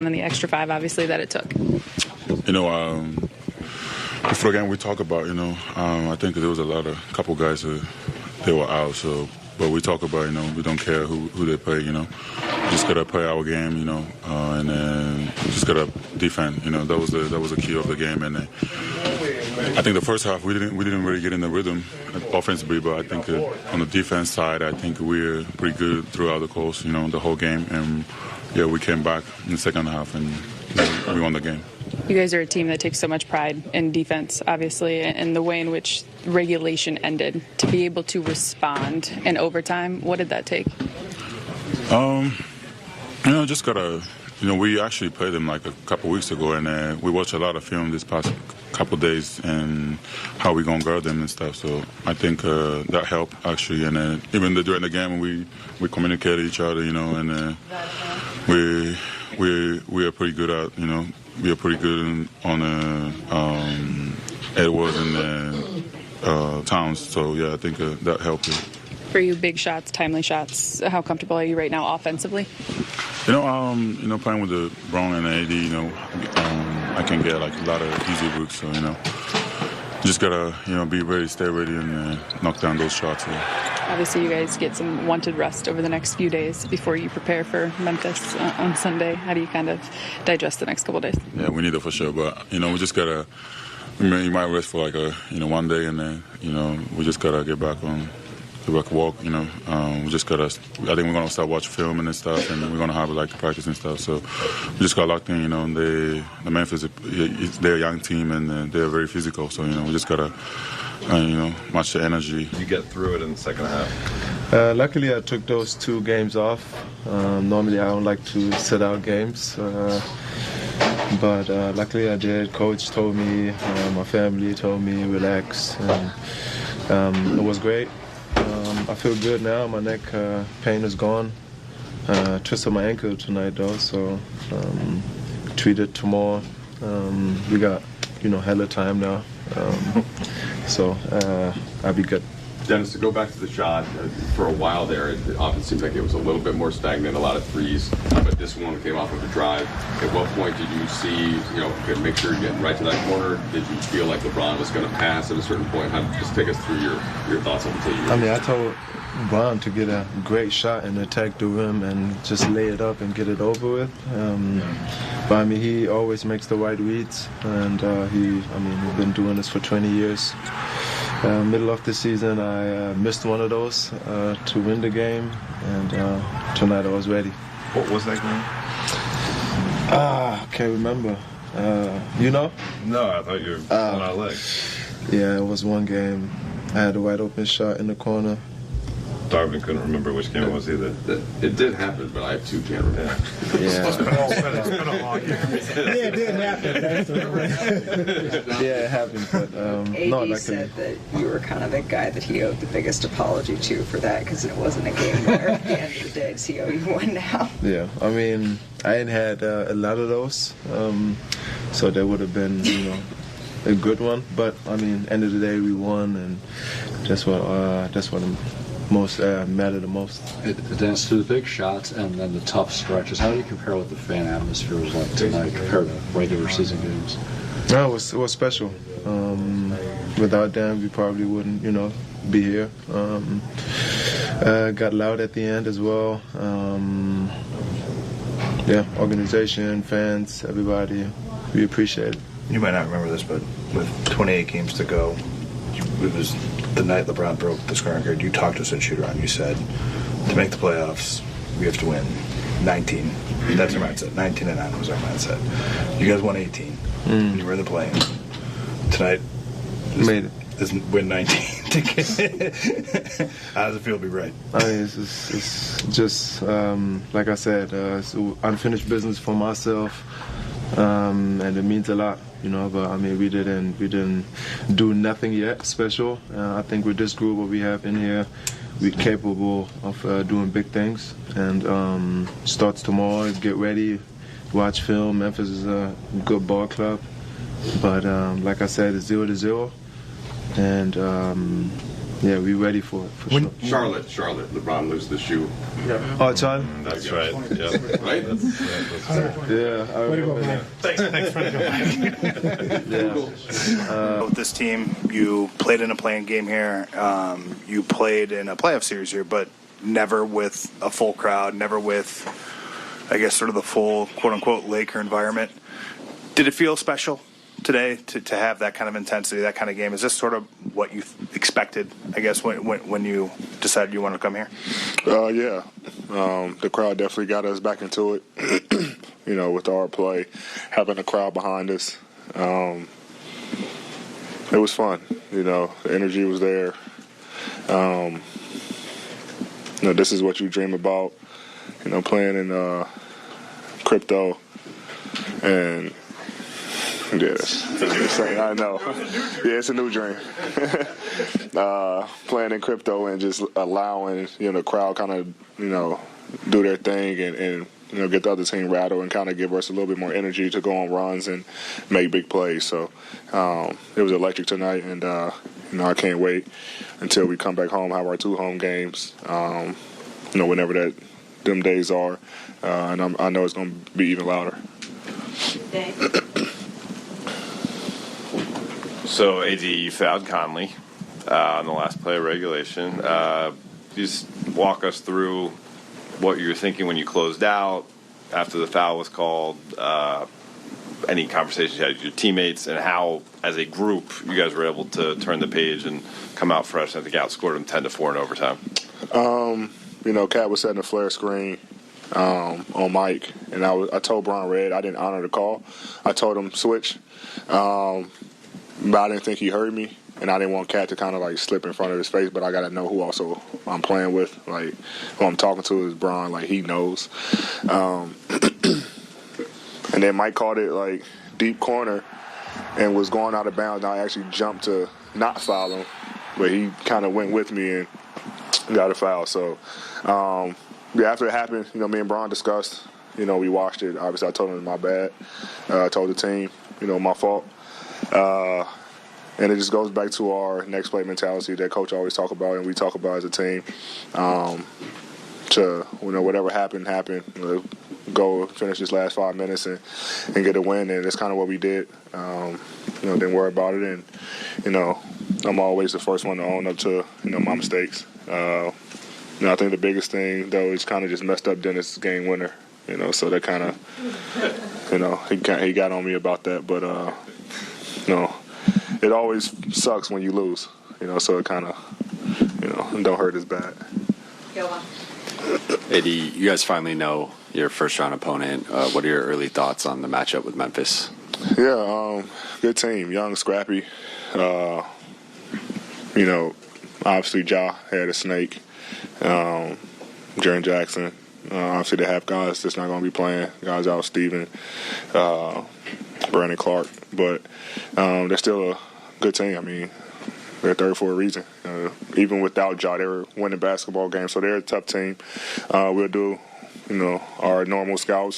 and the extra 5, obviously, that it took? Before the game, we talk about, I think there was a couple guys they were out, but we talk about, we don't care who they play, we just gotta play our game, and then we just gotta defend, that was the key of the game, and I think the first half we didn't really get in the rhythm offensively, but I think on the defense side, I think we're pretty good throughout the course, the whole game, and yeah, we came back in the second half and we won the game. You guys are a team that takes so much pride in defense, obviously, and the way in which regulation ended. To be able to respond in overtime, what did that take? Just gotta, we actually played them like a couple weeks ago, and we watched a lot of film this past couple days and how we gonna guard them and stuff. So I think that helped actually, and even during the game we communicated each other, and we are pretty good at, we are pretty good on Edwards and Towns. So yeah, I think that helped. For you, big shots, timely shots. How comfortable are you right now offensively? Playing with the Brown and AD, I can get like a lot of easy looks. So just gotta be ready, stay ready, and knock down those shots. Obviously, you guys get some wanted rest over the next few days before you prepare for Memphis on Sunday. How do you kind of digest the next couple of days? Yeah, we need it for sure, but we just gotta. You might rest for like one day, and then we just gotta get back walk. We just gotta. I think we're gonna start watching film and stuff, and we're gonna have like practice and stuff. So we just got locked in. The Memphis, they're a young team and they're very physical. So we just gotta. Match the energy. You get through it in the second half. Luckily, I took those 2 games off. Normally, I don't like to sit out games, but luckily I did. Coach told me, my family told me, relax, and it was great. I feel good now. My neck pain is gone. Twisted my ankle tonight though, so treat it tomorrow. We got hella time now. So I'll be good. Dennis, to go back to the shot, for a while there, it often seemed like it was a little bit more stagnant, a lot of threes, but this one came off of a drive. At what point did you see, make sure you're getting right to that corner? Did you feel like LeBron was going to pass at a certain point? Just take us through your thoughts on the team. I told LeBron to get a great shot and attack the rim and just lay it up and get it over with. But he always makes the right reads, and we've been doing this for 20 years. Middle of the season, I missed one of those to win the game, and tonight I was ready. What was that game? I can't remember. No, I thought you were on our leg. Yeah, it was one game. I had a wide open shot in the corner. Darvin couldn't remember which game it was either. It did happen, but I too can't remember. Yeah. It's been a long year. Yeah, it did happen. Yeah, it happened, but AD said that you were kind of the guy that he owed the biggest apology to for that, because it wasn't a game where at the end of the day does he owe you one now. Yeah, I ain't had a lot of those, so that would have been, a good one. But end of the day, we won, and that's what matter the most. Dennis, through the big shots and then the tough stretches, how do you compare what the fan atmosphere was like tonight compared to regular season games? No, it was special. Without them, we probably wouldn't, be here. Got loud at the end as well. Organization, fans, everybody, we appreciate it. You might not remember this, but with 28 games to go, it was the night LeBron broke the scoring record. You talked to us at shoot-around. You said, to make the playoffs, we have to win 19. That's our mindset. 19-9 was our mindset. You guys won 18 when you were in the play-in. Tonight, is win 19 to get it. How does it feel to be right? It's just, like I said, it's unfinished business for myself. And it means a lot, but we didn't do nothing yet special. I think with this group, what we have in here, we're capable of doing big things. And starts tomorrow, get ready, watch film. Memphis is a good ball club, but like I said, it's 0-0, and yeah, we ready for it for sure. Charlotte, LeBron loses the shoe. Oh, Charlie? That's right. Yeah. Right? Yeah, I remember that. Thanks for Yeah. With this team, you played in a playing game here. You played in a playoff series here, but never with a full crowd, never with, I guess, sort of the full quote-unquote Laker environment. Did it feel special today to have that kind of intensity, that kind of game? Is this sort of what you expected, I guess, when you decided you wanted to come here? Yeah. The crowd definitely got us back into it, with our play, having a crowd behind us. It was fun. The energy was there. This is what you dream about, playing in crypto. And yes, I know. Yeah, it's a new dream. Playing in crypto and just allowing, the crowd kind of, do their thing and get the other team rattled and kind of give us a little bit more energy to go on runs and make big plays. So it was electric tonight, and I can't wait until we come back home, have our 2 home games. Whenever them days are, and I know it's going to be even louder. So, AD, you fouled Conley on the last play of regulation. Just walk us through what you were thinking when you closed out after the foul was called, any conversations you had with your teammates, and how, as a group, you guys were able to turn the page and come out fresh. I think outscored them 10-4 in overtime. Cat was setting a flare screen on Mike, and I told Brian Red I didn't honor the call. I told him switch, but I didn't think he heard me, and I didn't want Cat to kind of slip in front of his face. But I got to know who also I'm playing with, who I'm talking to is Brian. He knows. And then Mike called it deep corner and was going out of bounds. And I actually jumped to not foul him, but he kind of went with me and got a foul. So. After it happened, me and Brian discussed. We watched it. Obviously, I told him my bad. I told the team, my fault. And it just goes back to our next play mentality that Coach always talk about and we talk about as a team. To whatever happened. Go finish this last 5 minutes and get a win, and that's kind of what we did. Didn't worry about it, and I'm always the first one to own up to my mistakes. I think the biggest thing, though, is kind of just messed up Dennis' game winner. So that kind of, he got on me about that. But, it always sucks when you lose, so it kind of, don't hurt as bad. AD, you guys finally know your first-round opponent. What are your early thoughts on the matchup with Memphis? Yeah, good team, young, scrappy. Obviously Ja had a snake. Jaren Jackson. Obviously, they have guys that's not going to be playing. Guys out, Steven, Brandon Clark. But they're still a good team. I mean, they're third for a reason. Even without Ja, they were winning basketball games. So they're a tough team. We'll do, our normal scouts.